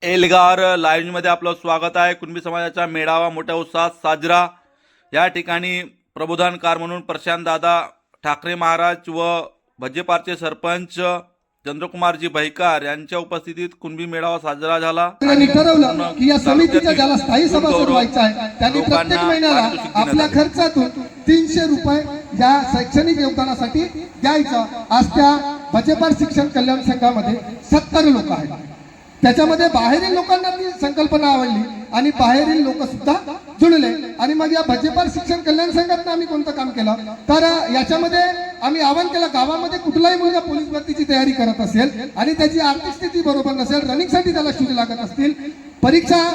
Elgar live मध्ये आपलं स्वागत आहे। कुणबी समाजाचा मेळावा मोठ्या उत्साहात साजरा। या ठिकाणी प्रबोधनकार म्हणून प्रशांत दादा ठाकरे महाराज व भजेपारचे सरपंच चंद्रकुमारजी भैकार यांच्या उपस्थितीत कुणबी मेळावा साजरा झाला। त्यांनी ठरवलं की या समितीच्या ज्याला स्थायी सभासद व्हायचं आहे त्यांनी प्रत्येक महिन्याला आपल्या खर्चातून 300 रुपये या शैक्षणिक योगदानासाठी द्यायचं। आज त्या भजेपार शिक्षण कल्याण संघामध्ये 70 लोक आहेत। त्याच्यामध्ये बाहेरील लोकांना ती संकल्पना आवडली आणि बाहेरील लोक सुद्धा जुळले आणि मग या भजेपार शिक्षण कल्याण संघात आम्ही कोणतं काम केलं तर याच्यामध्ये आम्ही आवाहन केलं, गावामध्ये कुठलाही मुलगा पोलीस भरतीची तयारी करत असेल आणि त्याची आर्थिक स्थिती बरोबर नसेल, रनिंगसाठी त्याला शूज लागत असतील, परीक्षा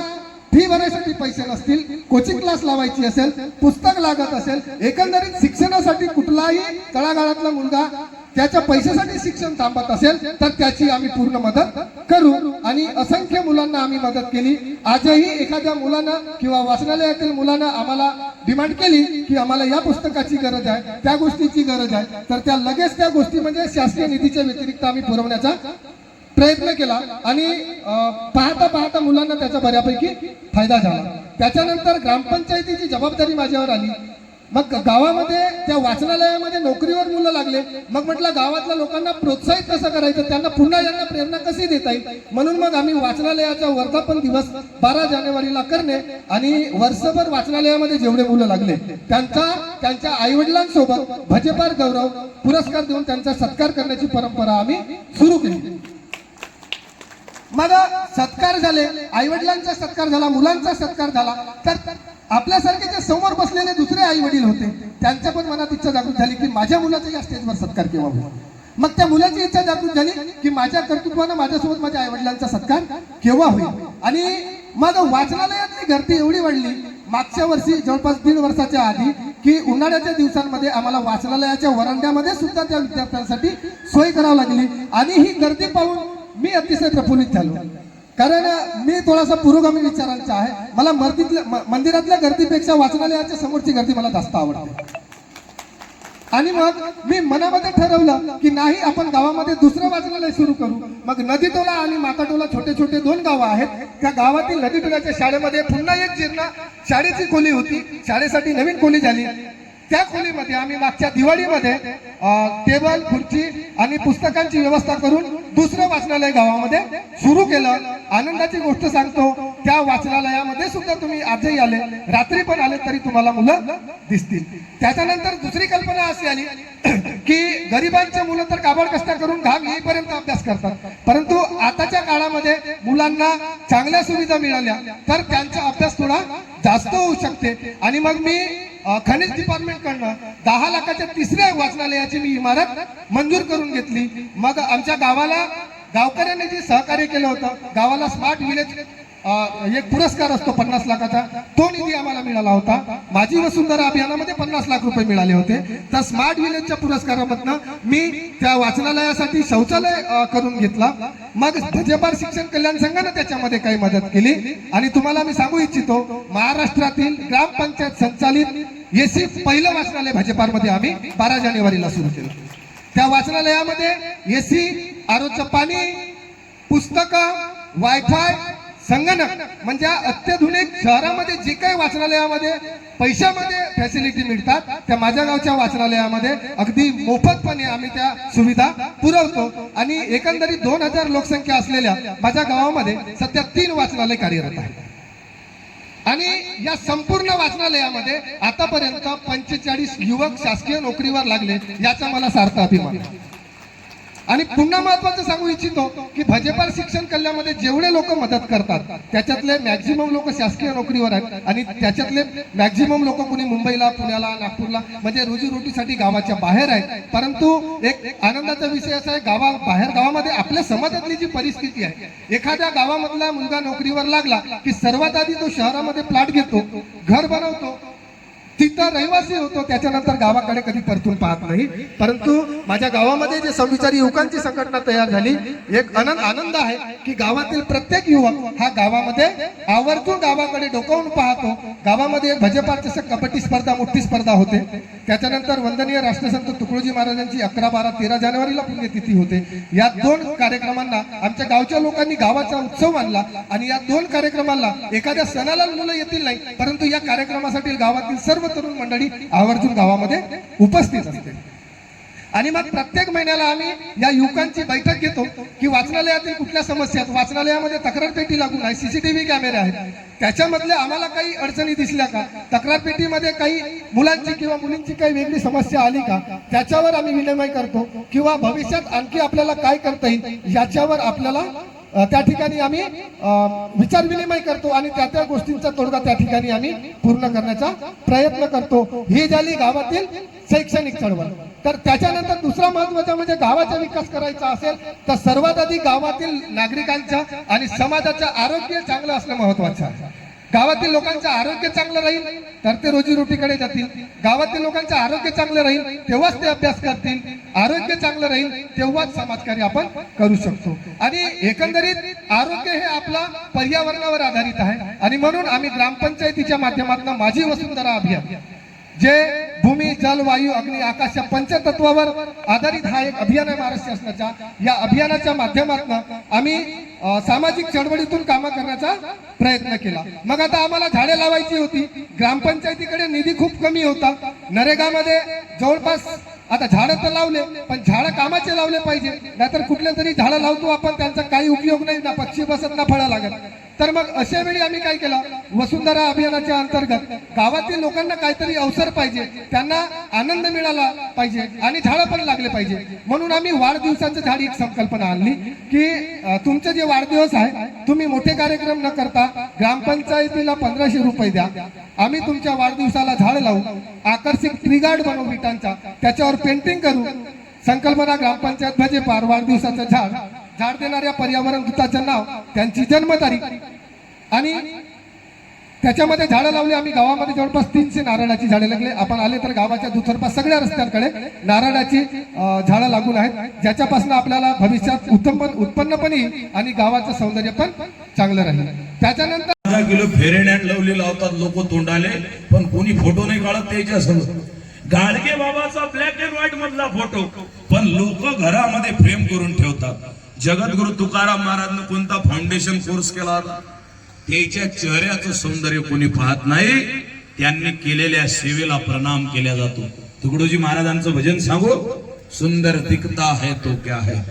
फी भरण्यासाठी पैसे नसतील, कोचिंग क्लास लावायची असेल, पुस्तक लागत असेल, एकंदरीत शिक्षणासाठी कुठलाही तळागाळातला मुलगा त्याच्या पैशासाठी शिक्षण थांबत असेल तर त्याची आम्ही पूर्ण मदत करू आणि असंख्य मुलांना आम्ही मदत केली। आजही एखाद्या मुलानं किंवा वाचनालयातील मुलानं आम्हाला डिमांड केली की आम्हाला या पुस्तकाची गरज आहे, त्या गोष्टीची गरज आहे, तर त्या लगेच त्या गोष्टी म्हणजे शासकीय निधीच्या व्यतिरिक्त आम्ही पुरवण्याचा प्रयत्न केला आणि पाहता पाहता मुलांना त्याचा बऱ्यापैकी फायदा झाला। त्याच्यानंतर ग्रामपंचायतीची जबाबदारी माझ्यावर आली। मग गावामध्ये त्या वाचनालयामध्ये नोकरीवर मुलं लागले। मग म्हटलं गावातल्या लोकांना प्रोत्साहित कसं करायचं, त्यांना पुन्हा यांना प्रेरणा कशी देता येईल, म्हणून मग आम्ही वाचनालयाचा वर्धापन दिवस 12 जानेवारीला करणे आणि वर्षभर वाचनालयामध्ये जेवढे मुलं लागले त्यांच्या आईवडिलांसोबत भजेपार गौरव पुरस्कार देऊन त्यांचा सत्कार करण्याची परंपरा आम्ही सुरू केली। मग सत्कार झाले, आईवडिलांचा सत्कार झाला, मुलांचा सत्कार झाला, तर आपल्यासारखे जे समोर बसलेले दुसरे आई वडील होते त्यांच्या पण मनात इच्छा जागृत झाली की माझ्या मुलाचा या स्टेजवर सत्कार केव्हा होईल। मग त्या मुलाची इच्छा जागृत झाली की माझ्या कर्तृत्वानं माझ्यासोबत माझ्या आई वडिलांचा सत्कार केव्हा होईल। आणि मग वाचनालयातली गर्दी एवढी वाढली मागच्या वर्षी जवळपास 1.5 वर्षाच्या आधी की उन्हाळ्याच्या दिवसांमध्ये आम्हाला वाचनालयाच्या वरांड्यामध्ये सुद्धा त्या विद्यार्थ्यांसाठी सोय करावी लागली आणि ही गर्दी पाहून मी अतिशय प्रफुल्लित झालो, कारण मी थोडासा पुरोगामी विचारांचा आहे। मला मंदिरातल्या गर्दीपेक्षा वाचनालयाच्या समोरची गर्दी मला जास्त आवडते आणि मग मी मनामध्ये ठरवलं की नाही आपण गावामध्ये दुसरं वाचनालय सुरू करू। मग नदीटोला आणि माताटोला छोटे छोटे 2 गावं आहेत। त्या गावातील नदीटोल्याच्या शाळेमध्ये पुन्हा एक जीर्ण शाळेची खोली होती, शाळेसाठी नवीन खोली झाली। त्या खोलीमध्ये आम्ही मागच्या दिवाळीमध्ये टेबल खुर्ची आणि पुस्तकांची व्यवस्था करून दुसरं वाचनालय गावामध्ये सुरू केलं। आनंदाची गोष्ट सांगतो, त्या वाचनालयामध्ये सुद्धा तुम्ही आजही आले, रात्री पण आले तरी तुम्हाला मुलं दिसतील। त्याच्यानंतर दुसरी कल्पना अशी आली की गरिबांचे मुलं तर काबाड कष्ट करून घाम येईपर्यंत अभ्यास करतात, परंतु आताच्या काळामध्ये मुलांना चांगल्या सुविधा मिळाल्या तर त्यांचा अभ्यास थोडा जास्त होऊ शकते। आणि मग मी खनिज डिपार्टमेंट कडनं 10 लाखाच्या 3ऱ्या वाचनालयाची मी इमारत मंजूर करून घेतली। मग आमच्या गावाला गावकऱ्यांनी जे सहकार्य केलं होतं, गावाला स्मार्ट विलेज एक पुरस्कार असतो 50 लाखाचा, तो निधी आम्हाला मिळाला होता। माझी वसुंधरा अभियानामध्ये 50 लाख रुपये मिळाले होते। तर स्मार्ट विलेजच्या पुरस्कारामधनं मी त्या वाचनालयासाठी शौचालय करून घेतला। मग भजेपार शिक्षण कल्याण संघाने त्याच्यामध्ये काही मदत केली आणि तुम्हाला मी सांगू इच्छितो, महाराष्ट्रातील ग्रामपंचायत संचालित एसी पहिलं वाचनालय भजेपारमध्ये आम्ही 12 जानेवारीला सुरू केलं। त्या वाचनालयामध्ये एसी, आरोचं पाणी, पुस्तकं, वायफाय, संगणक म्हणजे अत्याधुनिक शहरामध्ये जे काही वाचनालयामध्ये पैशामध्ये फॅसिलिटी मिळतात त्या माझ्या गावच्या वाचनालयामध्ये अगदी मोफतपणे आम्ही त्या सुविधा पुरवतो। आणि एकंदरीत 2000 लोकसंख्या असलेल्या माझ्या गावामध्ये सध्या 3 वाचनालय कार्यरत आहेत आणि या संपूर्ण वाचनालयामध्ये आतापर्यंत 45 युवक शासकीय नोकरीवर लागले, याचा मला सार्थ अभिमान आहे। आणि पुन्हा महत्वाचं सांगू इच्छितो की भजेपार शिक्षण कल्याणामध्ये जेवढे लोक मदत करतात त्याच्यातले मॅक्झिमम लोक शासकीय नोकरीवर आहेत आणि त्याच्यातले मॅक्झिमम लोक कोणी मुंबईला, पुण्याला, नागपूरला म्हणजे रोजीरोटीसाठी गावाच्या बाहेर आहेत। परंतु एक आनंदाचा विषय असा आहे, गावामध्ये आपल्या समाजातली जी परिस्थिती आहे, एखाद्या गावामधला मुलगा नोकरीवर लागला की सर्वात आधी तो शहरामध्ये प्लॉट घेतो, घर बनवतो, तिथं रहिवासी होतो, त्याच्यानंतर गावाकडे कधी परतून पाहत नाही। परंतु माझ्या गावामध्ये जे समविचारी युवकांची संघटना तयार झाली, एक आनंद आहे की गावातील प्रत्येक युवक हा गावामध्ये आवर्जून गावाकडे डोकावून पाहतो. गावामध्ये एक भजपात कबड्डी स्पर्धा, मोठी स्पर्धा होते. त्याच्यानंतर वंदनीय राष्ट्रसंत तुकडोजी महाराजांची 11, 12, 13 जानेवारीला पुण्यतिथी होते. या 2 कार्यक्रमांना आमच्या गावच्या लोकांनी गावाचा उत्सव मानला आणि या 2 कार्यक्रमाला एखाद्या सणाला मुलं येतील नाही, परंतु या कार्यक्रमासाठी गावातील सर्व तरुण मंडळी आवर्जून गावामध्ये उपस्थित असते. आणि मग प्रत्येक महिन्याला आम्ही या युवकांची बैठक घेतो की वाचनालयातील कुठल्या समस्या आहेत, वाचनालयामध्ये तक्रार पेटी लागून आहे, सीसीटीव्ही कॅमेरे आहेत, त्याच्यामधले आम्हाला काही अडचणी दिसल्या का, तक्रार पेटीमध्ये काही मुलांची किंवा मुलींची काही वेगळी समस्या आली का, त्याच्यावर आम्ही विनिमय करतो किंवा भविष्यात आणखी आपल्याला काय करता येईल याच्यावर आपल्याला त्या ठिकाणी आम्ही विचार विनिमय करतो आणि त्या गोष्टींचा तोडगा त्या ठिकाणी आम्ही पूर्ण करण्याचा प्रयत्न करतो. ही झाली गावातील शैक्षणिक चळवळ. तर त्याच्यानंतर दुसरा महत्वाचा म्हणजे गावाचा विकास करायचा असेल तर सर्वात आधी गावातील नागरिकांच्या आणि समाजाचं आरोग्य चांगलं असणं महत्वाचं आहे. गावातील लोकांचं आरोग्य चांगलं राहील तर ते रोजीरोटीकडे जातील. गावातील लोकांचं आरोग्य चांगलं राहील तेव्हाच ते अभ्यास करतील. आरोग्य चांगलं राहील तेव्हाच समाजकार्य आपण करू शकतो. आणि एकंदरीत आरोग्य हे आपला पर्यावरणावर आधारित आहे आणि म्हणून आम्ही ग्रामपंचायतीच्या माध्यमातून माझी वसुंधरा अभियान, जे भूमी, जल, वायू, अग्नी, आकाश या पंचतत्वावर आधारित हा एक अभियान आहे महाराष्ट्र शासनाच्या. या अभियानाच्या माध्यमातून आम्ही सामाजिक चळवळीतून कामं करण्याचा प्रयत्न केला. मग आता आम्हाला झाडे लावायची होती. ग्रामपंचायतीकडे निधी खूप कमी होता. नरेगामध्ये जवळपास आता झाडं तर लावले पण झाडं कामाचे लावले पाहिजे, नाहीतर कुठले तरी झाडं लावतो आपण त्यांचा काही उपयोग नाही, ना पक्षी बसत ना फळं लागत. तर मग अशा वेळी आम्ही काय केलं, वसुंधरा अभियानाच्या अंतर्गत गावातील लोकांना काहीतरी अवसर पाहिजे, त्यांना आनंद मिळाला पाहिजे आणि झाडं पण लागले पाहिजे. म्हणून आम्ही वाढदिवसाचं झाड एक संकल्पना आणली की तुमचे जे वाढदिवस आहे तुम्ही मोठे कार्यक्रम न करता ग्रामपंचायतीला 1500 रुपये द्या, आम्ही तुमच्या वाढदिवसाला झाड लावू, आकर्षक ट्री गार्ड बनवू विटांचा, त्याच्यावर पेंटिंग करू. संकल्पना ग्रामपंचायत भजेपार, वाढदिवसाचं झाड, झाड देणाऱ्या पर्यावरण दूताचं नाव, त्यांची जन्मतारीख आणि त्याच्यामध्ये झाडं लावली. आम्ही गावामध्ये जवळपास 300 नारळाची झाडे लागले. आपण आले तर गावाच्या दुतर्फा सगळ्या रस्त्यांकडे नारळाची झाडं लागून आहेत, ज्याच्यापासून आपल्याला भविष्यात उत्पन्न पण येईल आणि गावाचं सौंदर्य पण चांगलं राहील. त्याच्यानंतर 10 किलो फेरेण्यात लावली लावतात लोक तोंडाले, पण कोणी फोटो नाही काढत त्याच्या समोर. गाडगे बाबाचा ब्लॅक अँड व्हाईट मधला फोटो पण लोक घरामध्ये फ्रेम करून ठेवतात. जगद्गुरु तुकाराम महाराजने कोणता फाउंडेशन कोर्स केला होता, त्याच्या चेहऱ्याचं सौंदर्य कोणी पाहत नाही, त्यांनी केलेल्या सेवेला प्रणाम केला जातो. तुकडोजी महाराजांचं भजन सांगू, सुंदर दिखता है तो क्या है,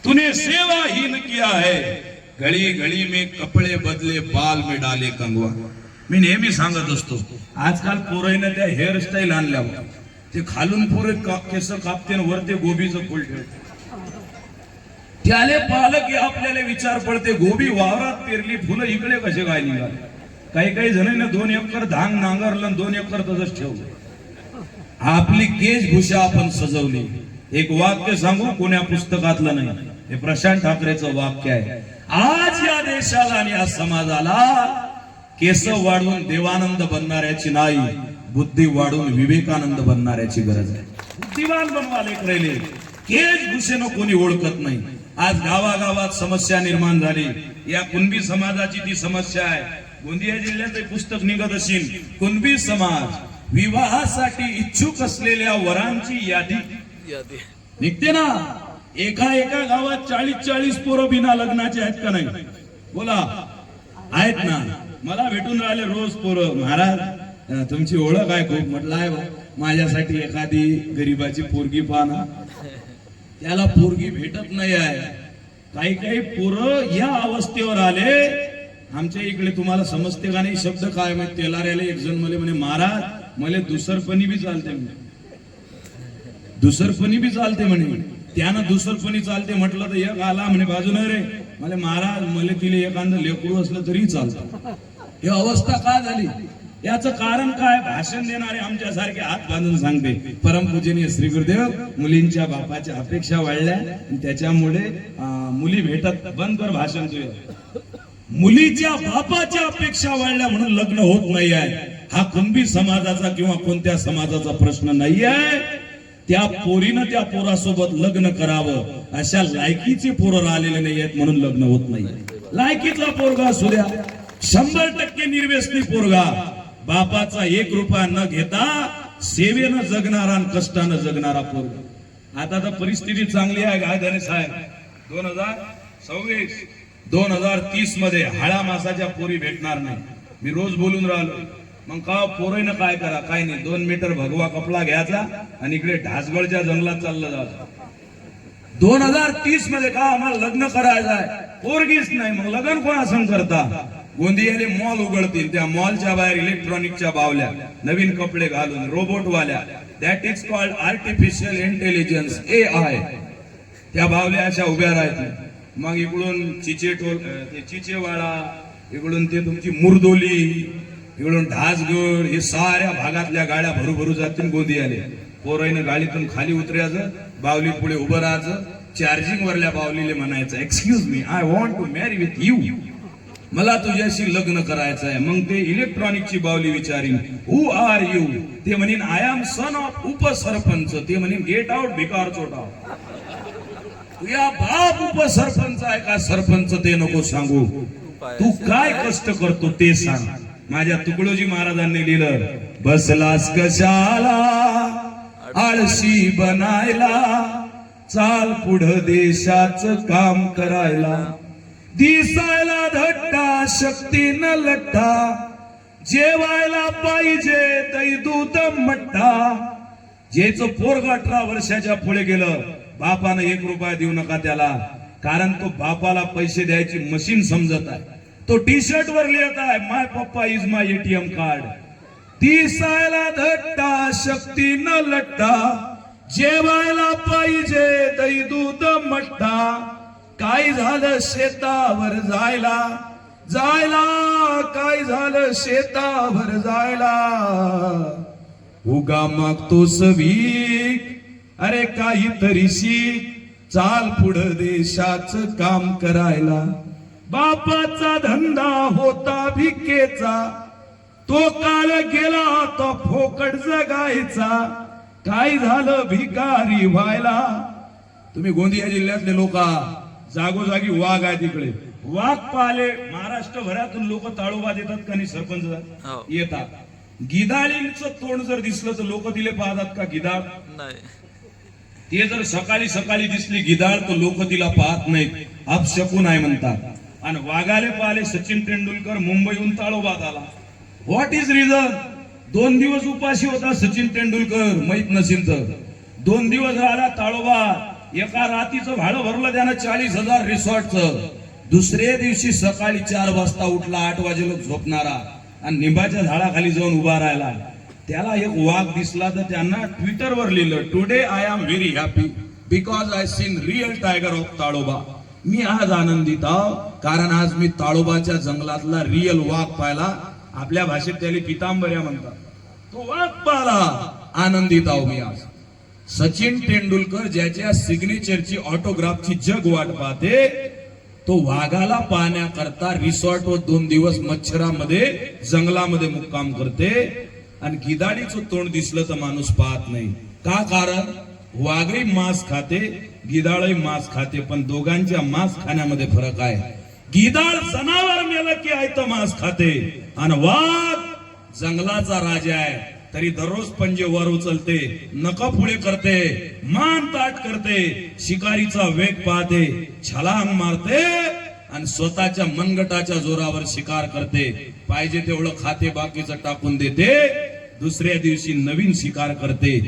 तूने सेवाहीन किया है, गली गली में कपडे बदले, बाल में डाले कंगवा. मी नेहमी सांगत असतो, आजकाल पोराईनं त्या हेअरस्टाईल आणल्या, ते खालून पुरे केस कापते वर ते गोबीचं फुल ठेवते. त्याले पाहिलं की आपल्याला विचार पडते, गोबी वावरात पेरली, फुलं इकडे कसे काय निघाले. काही काही जणांना 2 एकर धान नांगरलं, 2 एकर तसंच ठेवलं. आपली केशभूषा आपण सजवली. एक वाक्य सांगू, कोण्या पुस्तकातलं नाही, हे प्रशांत ठाकरेचं वाक्य आहे. आज या देशाला आणि या समाजाला केस वाढवून देवानंद बनणाऱ्याची नाही, बुद्धी वाढवून विवेकानंद बनणाऱ्याची गरज आहे. बुद्धिवान बनवाले राहिले, केशभूषेनं कोणी ओळखत नाही. आज गावागावात समस्या निर्माण झाली. या कुणबी समाजाची ती समस्या आहे. गोंदिया जिल्ह्यात एक पुस्तक निघत असेल, कुणबी समाज विवाहासाठी इच्छुक असलेल्या वरांची यादी निघते ना. एका एका गावात 40-40 पोरं बिना लग्नाचे आहेत का नाही? बोला, आहेत ना. मला भेटून राहिले रोज पोरं, महाराज तुमची ओळख आहे खूप. म्हटलं आहे बा, माझ्यासाठी एखादी गरीबाची पोरगी पाहना. त्याला पोरगी भेटत नाही आहे. काही काही पोरं या अवस्थेवर आले. आमच्या इकडे तुम्हाला समजते का नाही शब्द काय माहिती, तेलाऱ्याला एक जण मला म्हणे, महाराज मला दुसरपणी बी चालते म्हणे, दुसरपणी बी चालते म्हणे. त्यानं दुसरपणी चालते म्हटलं तर एक आला म्हणे बाजून, रे मला महाराज मला तिला एखादं लेकरू असलं तरी चालतं. ही अवस्था का झाली? याचं कारण काय? भाषण देणारे आमच्यासारखे हात बांधून सांगते, परमपूजनीय श्री गुरुदेव, मुलींच्या बापाच्या अपेक्षा वाढल्या त्याच्यामुळे मुली भेटत. बंद कर भाषण तुझे. मुलीच्या बापाच्या अपेक्षा वाढल्या म्हणून लग्न होत नाही आहे. हा कुणबी समाजाचा किंवा कोणत्या समाजाचा प्रश्न नाही आहे. त्या पोरीनं त्या पोरासोबत लग्न करावं अशा लायकीचे पोरं आलेले नाही आहेत म्हणून लग्न होत नाही. लायकीतला पोरगा असू द्या, 100% निर्व्यसनी पोरगा, बापाचा 1 रुपया न घेता सेवेनं जगणारा आणि कष्टानं जगणारा पोरगा. आता तर परिस्थिती चांगली आहे गायधने साहेब. 2026 2030 मध्ये हाळा मासाच्या पोरी भेटणार नाही. मी रोज बोलून राहिलो. मग का पोरं काय करा, काय नाही, 2 मीटर भगवा कपडा घ्यायचा आणि इकडे ढासगडच्या जंगलात चाललं जायचं. 2030 मध्ये का आम्हाला लग्न करायचं आहे, पोरगीच नाही, मग लग्न कोणा संग करता? गोंदियाले मॉल उघडतील, त्या मॉलच्या बाहेर इलेक्ट्रॉनिकच्या बावल्या, नवीन कपडे घालून, रोबोट वाल्या, that is called artificial intelligence, AI. त्या बावल्या अशा उभ्या राहतील. मग इकडून चिचेवाडा, इकडून ते तुमची मुरदोली, इकडून ढासगड, हे साऱ्या भागातल्या गाड्या भरू जातील गोंदियाले. पोराईनं गाडीतून खाली उतरायचं, बावली पुढे उभं राहायचं, चार्जिंग वरल्या बावलीले म्हणायचं, excuse me, I want to marry with you, मला तुझ्याशी लग्न करायचं आहे. मग ते इलेक्ट्रॉनिकची बावली विचारीन, हु आर यू? ते म्हणीन आय एम सन ऑफ उपसरपंच. ते म्हणीन गेट आउट भिकार चोटा. तुझ्या बाप उपसरपंच आहे का सरपंच ते नको सांगू, तू काय कष्ट करतो ते सांग. माझ्या तुकडोजी महाराजांनी लिहिलं, बसलास कशाला आळशी बनायला, चाल पुढं देशाचं काम करायला, दिसायला धट्टा शक्तीनं लट्टा, जेवायला पाहिजे दही दूध मट्टा. जेच पोरग 18 वर्षाच्या पुढे गेलं, बापानं 1 रुपया देऊ नका त्याला, कारण तो बापाला पैसे द्यायची मशीन समजत आहे. तो टी शर्ट वर लिहित आहे, माय पप्पा इज माय ATM कार्ड. दिसायला धट्टा शक्तीनं लट्टा, जेवायला पाहिजे दही दूध मट्टा, काय झालं शेतावर जायला काय झालं शेतावर जायला, उगा मागतोस भीक, अरे काहीतरी शिक, चाल पुढं देशाचं काम करायला. बापाचा धंदा होता भिकेचा, तो काळ गेला तो फोकट जगायचा, काय झालं भिकारी व्हायला. तुम्ही गोंदिया जिल्ह्यातले लोक, जागोजागी वाघ आहे तिकडे, वाघ पाहिले महाराष्ट्रभरातून लोक ताळोबा देतात का नाही, सरपंच येतात. गिधाळींचं तोंड जर दिसलं तर लोक तिले पाहतात का? गिधाळ नाही. ते जर सकाळी दिसली गिधाळ तर लोक तिला पाहत नाहीत, अपशकुन आहे म्हणतात. आणि वाघाले पाहिले सचिन तेंडुलकर मुंबईहून ताळोबात आला. What is reason? 2 दिवस उपाशी होता सचिन तेंडुलकर, माहित नसेल तर. 2 दिवस राहिला ताळोबा, एका रातीचं भाडं भरलं त्यानं 40,000 रिसॉर्टचं. दुसऱ्या दिवशी सकाळी 4 वाजता उठला, 8 वाजेला झोपणारा, आणि निंबाच्या झाडाखाली जाऊन उभा राहिला. त्याला एक वाघ दिसला तर त्यांना ट्विटरवर लिहिलं, today I am very happy because I seen real tiger of Tadoba. मी आज आनंदित आहो कारण आज मी ताळोबाच्या जंगलातला रिअल वाघ पाहिला. आपल्या भाषेत त्याला पितांबर्या म्हणतात. तो वाघ पाहिला, आनंदित आहो मी आज. सचिन तेंडुलकर ज्याच्या सिग्नेचरची ऑटोग्राफची जग वाट पाहते, तो वाघाला पाहण्याकरता रिसॉर्टवर 2 दिवस मच्छरामध्ये जंगलामध्ये मुक्काम करते. आणि गिधाडीचं तोंड दिसलं तर माणूस पाहत नाही का? कारण वाघही मांस खाते, गिधाळही मांस खाते, पण दोघांच्या मांस खाण्यामध्ये फरक आहे. गिधाळ जनावर मेलं की आयतं मांस खाते, आणि वाघ जंगलाचा राजा आहे, तरी दररोज पंजे वर उचलते, नका पुढे करते, मान ताट करते, शिकारीचा वेग पाहते, छलांग मारते आणि स्वतःच्या मनगटाच्या जोरावर शिकार करते. पाहिजे तेवढं खाते, बाकीचं टाकून देते. दुसऱ्या दिवशी नवीन शिकार करते,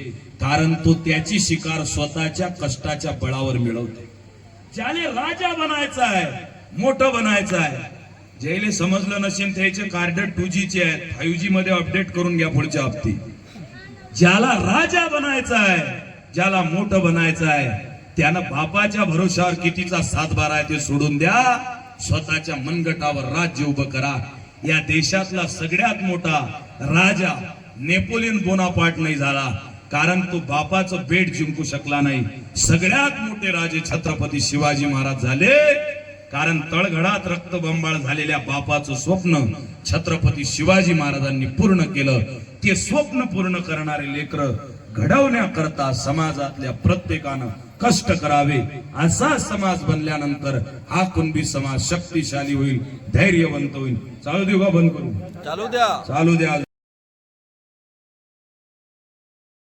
कारण तो त्याची शिकार स्वतःच्या कष्टाच्या बळावर मिळवते. ज्याने राजा बनायचा आहे, मोठं बनायचं आहे, ज्याला समजलं नसेल त्याचे कार्ड 2G चे आहेत, 5G मध्ये अपडेट करून घ्या पुढच्या हप्ती. ज्याला राजा बनायचा आहे, ज्याला मोठं बनायचं आहे, त्यानं बापाच्या भरोशावर कितीचा 7-12 आहे ते सोडून द्या, स्वतःच्या मनगटावर राज्य उभं करा. या देशातला सगळ्यात मोठा राजा नेपोलियन बोनापार्ट नाही झाला, कारण तो बापाचं बेट जिंकू शकला नाही. सगळ्यात मोठे राजे छत्रपती शिवाजी महाराज झाले, कारण तळघडात रक्तबंबाळ झालेल्या बापाचं स्वप्न छत्रपती शिवाजी महाराजांनी पूर्ण केलं. ते स्वप्न पूर्ण करणारे लेकरं घडवण्याकरता समाजातल्या प्रत्येकानं कष्ट करावे. असा समाज बनल्यानंतर हा कुणबी समाज शक्तिशाली होईल, धैर्यवंत होईल. चालू देऊ का बंद करू? चालू द्या. चालू द्या.